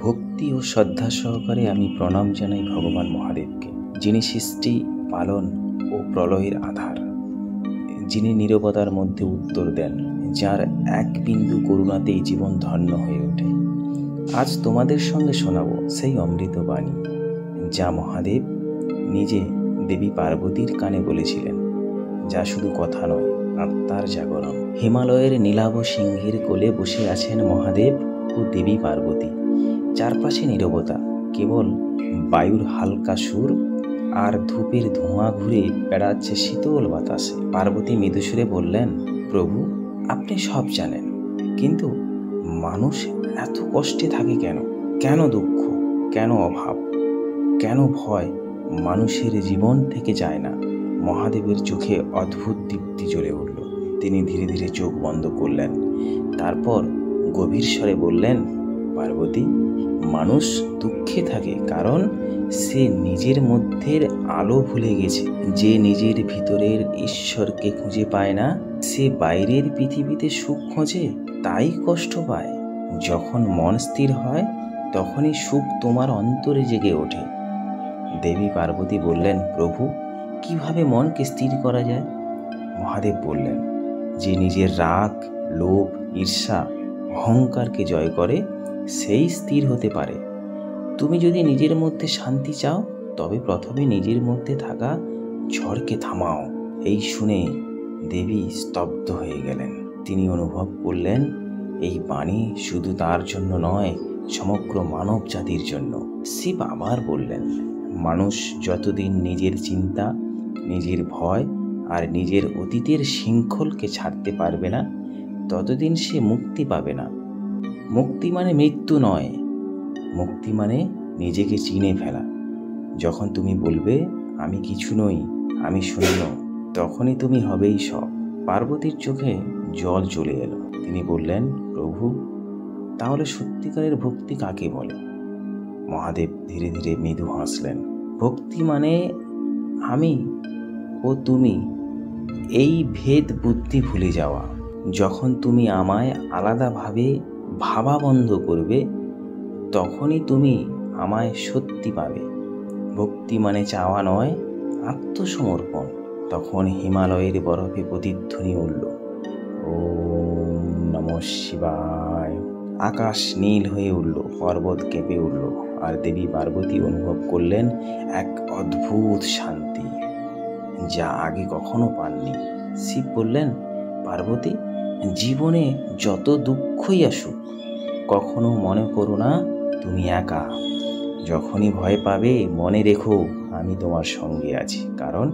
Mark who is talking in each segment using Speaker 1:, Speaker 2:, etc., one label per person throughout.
Speaker 1: ভক্তি ও শ্রদ্ধা সহকারে আমি প্রণাম জানাই ভগবান মহাদেবকে, যিনি সৃষ্টি, পালন ও প্রলয়ের আধার, যিনি নীরবতার মধ্যে উত্তর দেন, যার এক বিন্দু করুণাতেই জীবন ধন্য হয়ে ওঠে। আজ তোমাদের সঙ্গে শোনাবো সেই অমৃত বাণী, যা মহাদেব নিজে দেবী পার্বতীর কানে বলেছিলেন, যা শুধু কথা নয়, আত্মার জাগরণ। হিমালয়ের নীলাভ সিংহের কোলে বসে আছেন মহাদেব ও দেবী পার্বতী। চারপাশে নীরবতা, কেবল বায়ুর হালকা সুর আর ধূপের ধোঁয়া ঘুরে বেড়াচ্ছে শীতল বাতাসে। পার্বতী মৃদুসুরে বললেন, প্রভু, আপনি সব জানেন, কিন্তু মানুষ এত কষ্টে থাকে কেন? কেন দুঃখ, কেন অভাব, কেন ভয় মানুষের জীবন থেকে যায় না? মহাদেবের চোখে অদ্ভুত দীপ্তি জ্বলে উঠল। তিনি ধীরে ধীরে চোখ বন্ধ করলেন, তারপর গভীর স্বরে বললেন, পার্বতী, মানুষ দুঃখে থাকে কারণ সে নিজের মধ্যের আলো ভুলে গেছে। যে নিজের ভিতরের ঈশ্বরকে খুঁজে পায় না, সে বাইরের পৃথিবীতে সুখ খোঁজে, তাই কষ্ট পায়। যখন মন স্থির হয়, তখনই সুখ তোমার অন্তরে জেগে ওঠে। দেবী পার্বতী বললেন, প্রভু, কিভাবে মনকে স্থির করা যায়? মহাদেব বললেন, যে নিজের রাগ, লোভ, ঈর্ষা, অহংকারকে জয় করে, সেই স্থির হতে পারে। তুমি যদি নিজের মধ্যে শান্তি চাও, তবে প্রথমে নিজের মধ্যে থাকা ঝড়কে থামাও। এই শুনে দেবী স্তব্ধ হয়ে গেলেন। তিনি অনুভব করলেন, এই বাণী শুধু তার জন্য নয়, সমগ্র মানব জাতির জন্য। শিব আবার বললেন, মানুষ যতদিন নিজের চিন্তা, নিজের ভয় আর নিজের অতীতের শৃঙ্খলকে ছাড়তে পারবে না, ততদিন সে মুক্তি পাবে না। মুক্তি মানে মৃত্যু নয়, মুক্তি মানে নিজেকে চিনে ফেলা। যখন তুমি বলবে, আমি কিছু নই, আমি শূন্য, তখনই তুমি হবেই সব। পার্বতীর চোখে জল চলে এলো। তিনি বললেন, প্রভু, তাহলে সত্যিকারের ভক্তি কাকে বলে? মহাদেব ধীরে ধীরে মৃদু হাসলেন। ভক্তি মানে আমি ও তুমি, এই ভেদ বুদ্ধি ভুলে যাওয়া। যখন তুমি আমায় আলাদাভাবে ভাবা বন্ধ করবে, তখনই তুমি আমায় সত্যি পাবে। ভক্তি মানে চাওয়া নয়, আত্মসমর্পণ। তখন হিমালয়ের বরফে প্রতিধ্বনি উঠল, ওম নমঃ শিবায়। আকাশ নীল হয়ে উঠল, পর্বত কেঁপে উঠল, আর দেবী পার্বতী অনুভব করলেন এক অদ্ভুত শান্তি, যা আগে কখনো পাননি। শিব বললেন, পার্বতী, জীবনে যত দুঃখই আসুক, কখনো মনে করো না তুমি একা। যখনই ভয় পাবে, মনে রেখো আমি তোমার সঙ্গে আছি, কারণ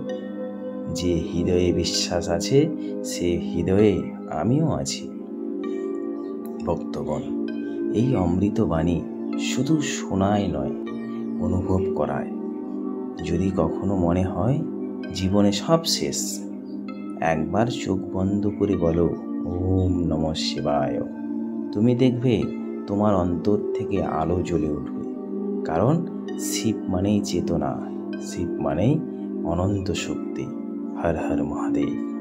Speaker 1: যে হৃদয়ে বিশ্বাস আছে, সে হৃদয়ে আমিও আছি। ভক্তগণ, এই অমৃত বাণী শুধু শোনায় নয়, অনুভব করায়। যদি কখনো মনে হয় জীবনে সব শেষ, একবার চোখ বন্ধ করে বলো, ওম নমঃ শিবায়। তুমি দেখবে তোমার অন্তর থেকে আলো জ্বলে উঠবে। কারণ শিব মানেই চেতনা, শিব মানেই অনন্ত শক্তি। হর হর মহাদেব।